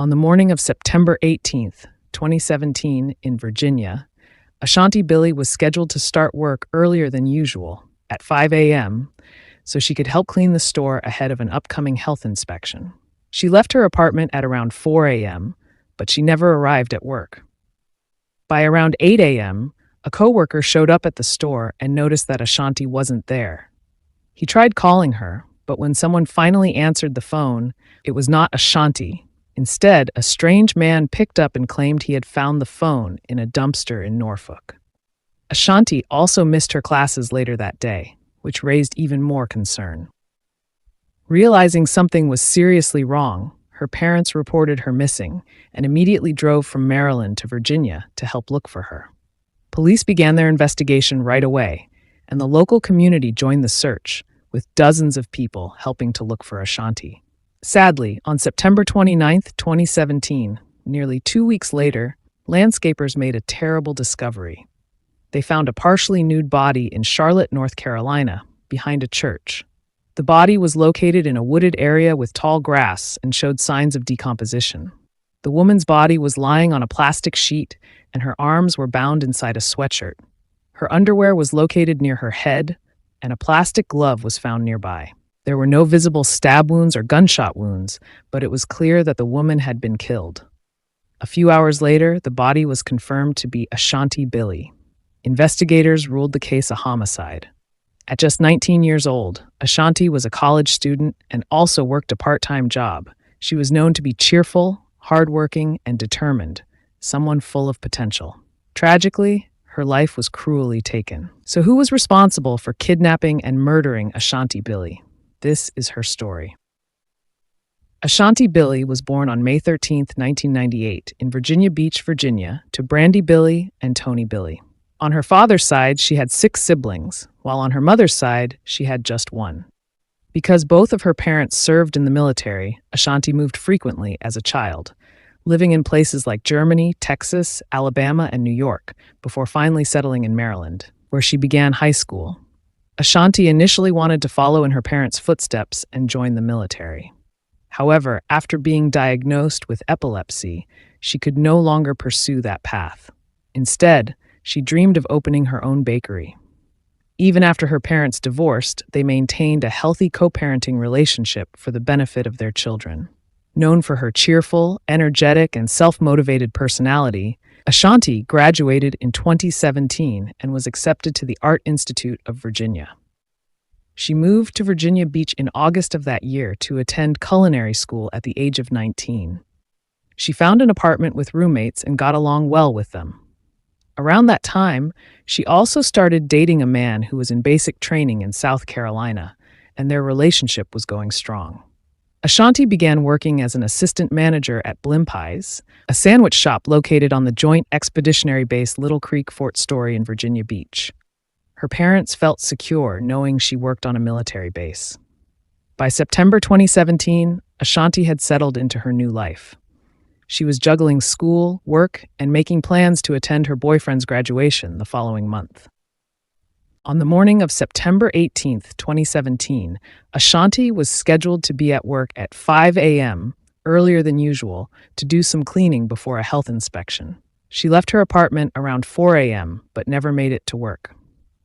On the morning of September 18th, 2017, in Virginia, Ashanti Billie was scheduled to start work earlier than usual, at 5 a.m., so she could help clean the store ahead of an upcoming health inspection. She left her apartment at around 4 a.m., but she never arrived at work. By around 8 a.m., a coworker showed up at the store and noticed that Ashanti wasn't there. He tried calling her, but when someone finally answered the phone, it was not Ashanti. Instead, a strange man picked up and claimed he had found the phone in a dumpster in Norfolk. Ashanti also missed her classes later that day, which raised even more concern. Realizing something was seriously wrong, her parents reported her missing and immediately drove from Maryland to Virginia to help look for her. Police began their investigation right away, and the local community joined the search, with dozens of people helping to look for Ashanti. Sadly, on September 29th, 2017, nearly 2 weeks later, landscapers made a terrible discovery. They found a partially nude body in Charlotte, North Carolina, behind a church. The body was located in a wooded area with tall grass and showed signs of decomposition. The woman's body was lying on a plastic sheet, and her arms were bound inside a sweatshirt. Her underwear was located near her head, and a plastic glove was found nearby. There were no visible stab wounds or gunshot wounds, but it was clear that the woman had been killed. A few hours later, the body was confirmed to be Ashanti Billie. Investigators ruled the case a homicide. At just 19 years old, Ashanti was a college student and also worked a part-time job. She was known to be cheerful, hardworking, and determined, someone full of potential. Tragically, her life was cruelly taken. So who was responsible for kidnapping and murdering Ashanti Billie? This is her story. Ashanti Billie was born on May 13, 1998, in Virginia Beach, Virginia, to Brandy Billie and Tony Billie. On her father's side, she had 6 siblings, while on her mother's side, she had just 1. Because both of her parents served in the military, Ashanti moved frequently as a child, living in places like Germany, Texas, Alabama, and New York, before finally settling in Maryland, where she began high school. Ashanti initially wanted to follow in her parents' footsteps and join the military. However, after being diagnosed with epilepsy, she could no longer pursue that path. Instead, she dreamed of opening her own bakery. Even after her parents divorced, they maintained a healthy co-parenting relationship for the benefit of their children. Known for her cheerful, energetic, and self-motivated personality, Ashanti graduated in 2017 and was accepted to the Art Institute of Virginia. She moved to Virginia Beach in August of that year to attend culinary school at the age of 19. She found an apartment with roommates and got along well with them. Around that time, she also started dating a man who was in basic training in South Carolina, and their relationship was going strong. Ashanti began working as an assistant manager at Blimpies, a sandwich shop located on the Joint Expeditionary Base Little Creek Fort Story in Virginia Beach. Her parents felt secure knowing she worked on a military base. By September 2017, Ashanti had settled into her new life. She was juggling school, work, and making plans to attend her boyfriend's graduation the following month. On the morning of September 18, 2017, Ashanti was scheduled to be at work at 5 a.m., earlier than usual, to do some cleaning before a health inspection. She left her apartment around 4 a.m., but never made it to work.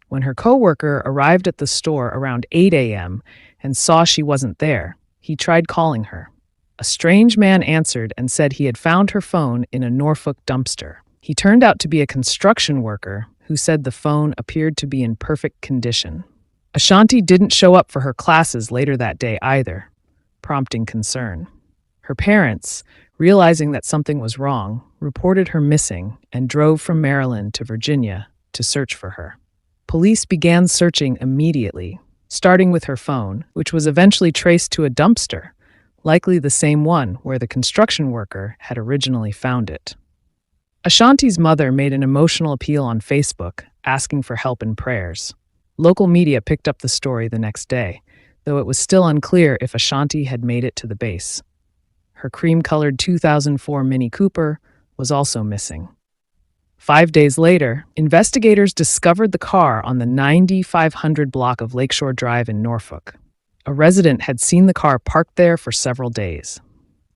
When her coworker arrived at the store around 8 a.m. and saw she wasn't there, he tried calling her. A strange man answered and said he had found her phone in a Norfolk dumpster. He turned out to be a construction worker who said the phone appeared to be in perfect condition. Ashanti didn't show up for her classes later that day either, prompting concern. Her parents, realizing that something was wrong, reported her missing and drove from Maryland to Virginia to search for her. Police began searching immediately, starting with her phone, which was eventually traced to a dumpster, likely the same one where the construction worker had originally found it. Ashanti's mother made an emotional appeal on Facebook, asking for help and prayers. Local media picked up the story the next day, though it was still unclear if Ashanti had made it to the base. Her cream-colored 2004 Mini Cooper was also missing. 5 days later, investigators discovered the car on the 9500 block of Lakeshore Drive in Norfolk. A resident had seen the car parked there for several days.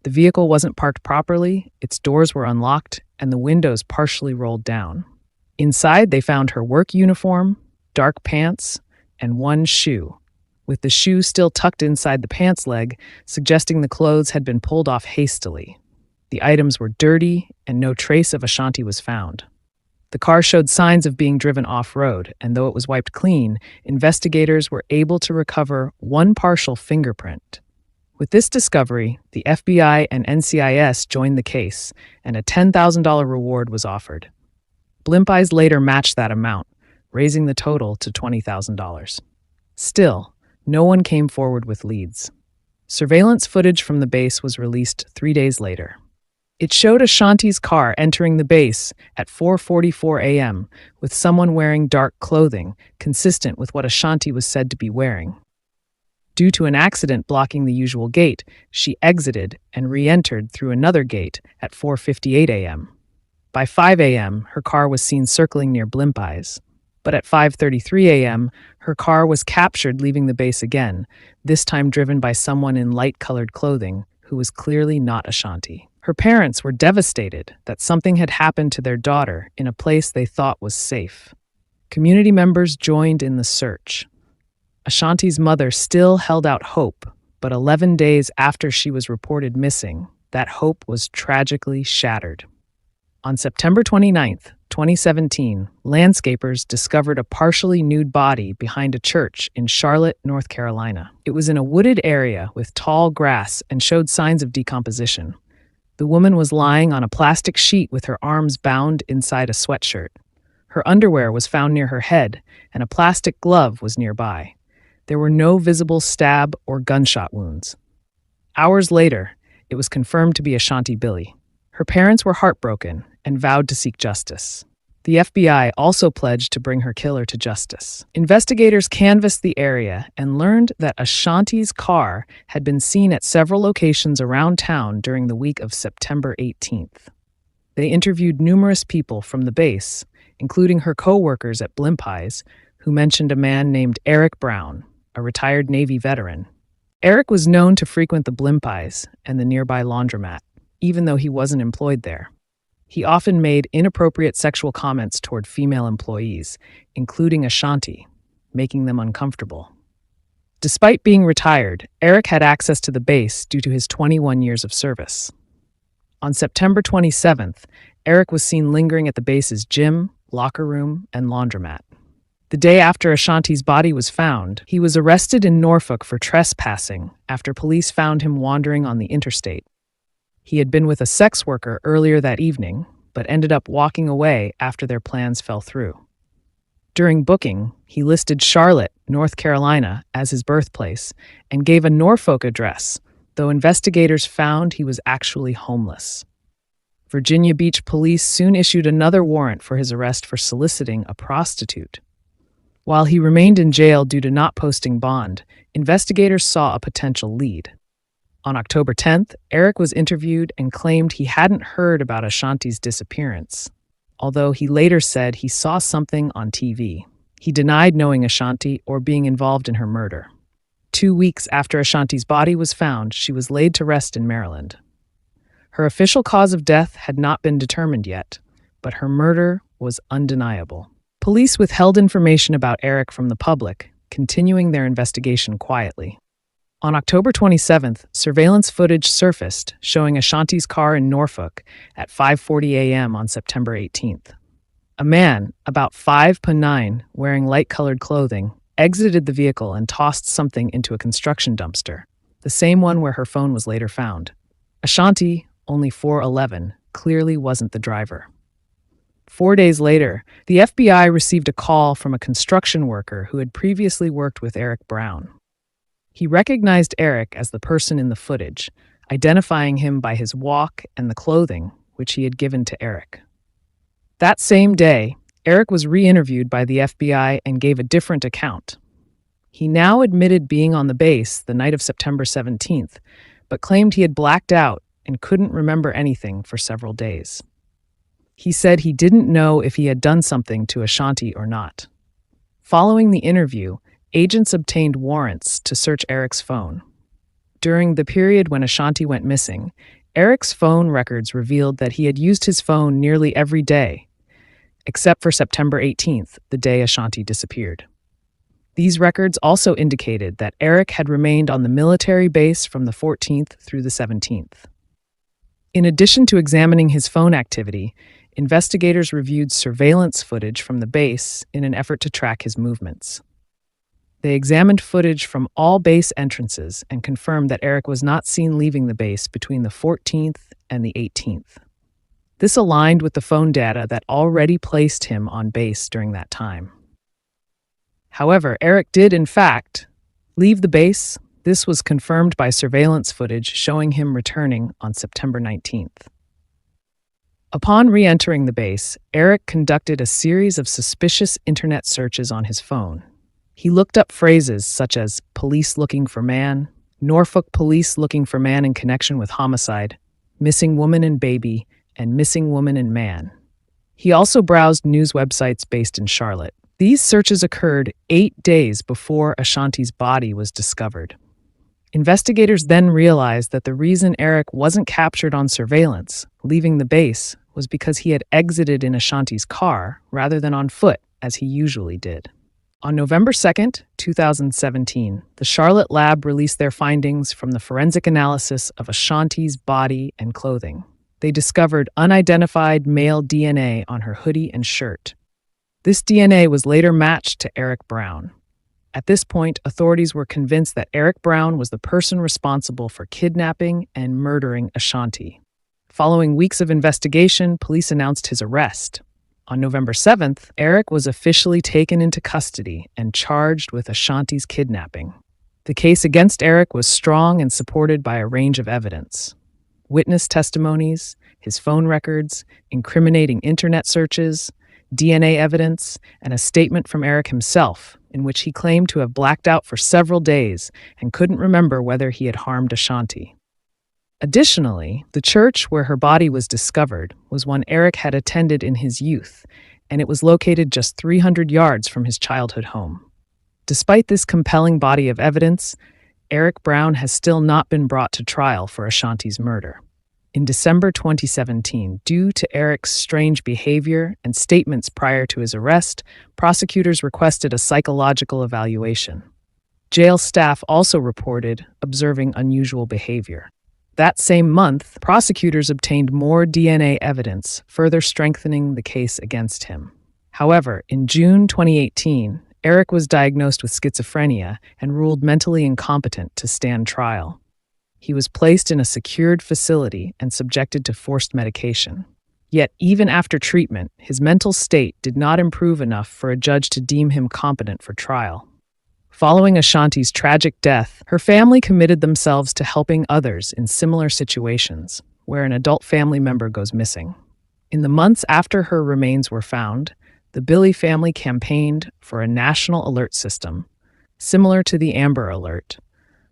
The The vehicle wasn't parked properly, its doors were unlocked, and the windows partially rolled down. Inside, they found her work uniform, dark pants, and one shoe, with the shoe still tucked inside the pants leg, suggesting the clothes had been pulled off hastily. The items were dirty, and no trace of Ashanti was found. The car showed signs of being driven off-road, and though it was wiped clean, investigators were able to recover one partial fingerprint. With this discovery, the FBI and NCIS joined the case, and a $10,000 reward was offered. Blimp Eyes later matched that amount, raising the total to $20,000. Still, no one came forward with leads. Surveillance footage from the base was released 3 days later. It showed Ashanti's car entering the base at 4:44 a.m. with someone wearing dark clothing, consistent with what Ashanti was said to be wearing. Due to an accident blocking the usual gate, she exited and re-entered through another gate at 4:58 a.m. By 5 a.m., her car was seen circling near Blimp Eyes. But at 5:33 a.m., her car was captured leaving the base again, this time driven by someone in light-colored clothing who was clearly not Ashanti. Her parents were devastated that something had happened to their daughter in a place they thought was safe. Community members joined in the search. Ashanti's mother still held out hope, but 11 days after she was reported missing, that hope was tragically shattered. On September 29, 2017, landscapers discovered a partially nude body behind a church in Charlotte, North Carolina. It was in a wooded area with tall grass and showed signs of decomposition. The woman was lying on a plastic sheet with her arms bound inside a sweatshirt. Her underwear was found near her head, and a plastic glove was nearby. There were no visible stab or gunshot wounds. Hours later, it was confirmed to be Ashanti Billie. Her parents were heartbroken and vowed to seek justice. The FBI also pledged to bring her killer to justice. Investigators canvassed the area and learned that Ashanti's car had been seen at several locations around town during the week of September 18th. They interviewed numerous people from the base, including her co-workers at Blimp Eyes, who mentioned a man named Eric Brown, a retired Navy veteran. Eric was known to frequent the Blimp Eyes and the nearby laundromat, even though he wasn't employed there. He often made inappropriate sexual comments toward female employees, including Ashanti, making them uncomfortable. Despite being retired, Eric had access to the base due to his 21 years of service. On September 27th, Eric was seen lingering at the base's gym, locker room, and laundromat. The day after Ashanti's body was found, he was arrested in Norfolk for trespassing after police found him wandering on the interstate. He had been with a sex worker earlier that evening, but ended up walking away after their plans fell through. During booking, he listed Charlotte, North Carolina, as his birthplace and gave a Norfolk address, though investigators found he was actually homeless. Virginia Beach police soon issued another warrant for his arrest for soliciting a prostitute. While he remained in jail due to not posting bond, investigators saw a potential lead. On October 10th, Eric was interviewed and claimed he hadn't heard about Ashanti's disappearance, although he later said he saw something on TV. He denied knowing Ashanti or being involved in her murder. 2 weeks after Ashanti's body was found, she was laid to rest in Maryland. Her official cause of death had not been determined yet, but her murder was undeniable. Police withheld information about Eric from the public, continuing their investigation quietly. On October 27th, surveillance footage surfaced showing Ashanti's car in Norfolk at 5:40 a.m. on September 18th. A man, about 5'9", wearing light-colored clothing, exited the vehicle and tossed something into a construction dumpster, the same one where her phone was later found. Ashanti, only 4'11", clearly wasn't the driver. 4 days later, the FBI received a call from a construction worker who had previously worked with Eric Brown. He recognized Eric as the person in the footage, identifying him by his walk and the clothing which he had given to Eric. That same day, Eric was re-interviewed by the FBI and gave a different account. He now admitted being on the base the night of September 17th, but claimed he had blacked out and couldn't remember anything for several days. He said he didn't know if he had done something to Ashanti or not. Following the interview, agents obtained warrants to search Eric's phone. During the period when Ashanti went missing, Eric's phone records revealed that he had used his phone nearly every day, except for September 18th, the day Ashanti disappeared. These records also indicated that Eric had remained on the military base from the 14th through the 17th. In addition to examining his phone activity, investigators reviewed surveillance footage from the base in an effort to track his movements. They examined footage from all base entrances and confirmed that Eric was not seen leaving the base between the 14th and the 18th. This aligned with the phone data that already placed him on base during that time. However, Eric did, in fact, leave the base. This was confirmed by surveillance footage showing him returning on September 19th. Upon re-entering the base, Eric conducted a series of suspicious internet searches on his phone. He looked up phrases such as police looking for man, Norfolk police looking for man in connection with homicide, missing woman and baby, and missing woman and man. He also browsed news websites based in Charlotte. These searches occurred 8 days before Ashanti's body was discovered. Investigators then realized that the reason Eric wasn't captured on surveillance, leaving the base, was because he had exited in Ashanti's car rather than on foot, as he usually did. On November 2nd, 2017, the Charlotte lab released their findings from the forensic analysis of Ashanti's body and clothing. They discovered unidentified male DNA on her hoodie and shirt. This DNA was later matched to Eric Brown. At this point, authorities were convinced that Eric Brown was the person responsible for kidnapping and murdering Ashanti. Following weeks of investigation, police announced his arrest. On November 7th, Eric was officially taken into custody and charged with Ashanti's kidnapping. The case against Eric was strong and supported by a range of evidence. Witness testimonies, his phone records, incriminating internet searches, DNA evidence, and a statement from Eric himself, in which he claimed to have blacked out for several days and couldn't remember whether he had harmed Ashanti. Additionally, the church where her body was discovered was one Eric had attended in his youth, and it was located just 300 yards from his childhood home. Despite this compelling body of evidence, Eric Brown has still not been brought to trial for Ashanti's murder. In December 2017, due to Eric's strange behavior and statements prior to his arrest, prosecutors requested a psychological evaluation. Jail staff also reported observing unusual behavior. That same month, prosecutors obtained more DNA evidence, further strengthening the case against him. However, in June 2018, Eric was diagnosed with schizophrenia and ruled mentally incompetent to stand trial. He was placed in a secured facility and subjected to forced medication. Yet, even after treatment, his mental state did not improve enough for a judge to deem him competent for trial. Following Ashanti's tragic death, her family committed themselves to helping others in similar situations, where an adult family member goes missing. In the months after her remains were found, the Billie family campaigned for a national alert system, similar to the Amber Alert,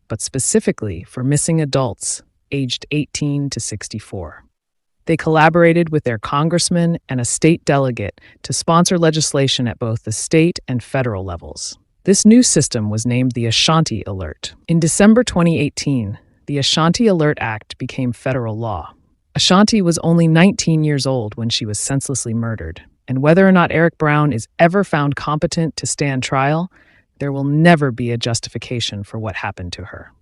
but specifically for missing adults aged 18 to 64. They collaborated with their congressman and a state delegate to sponsor legislation at both the state and federal levels. This new system was named the Ashanti Alert. In December 2018, the Ashanti Alert Act became federal law. Ashanti was only 19 years old when she was senselessly murdered, and whether or not Eric Brown is ever found competent to stand trial, there will never be a justification for what happened to her.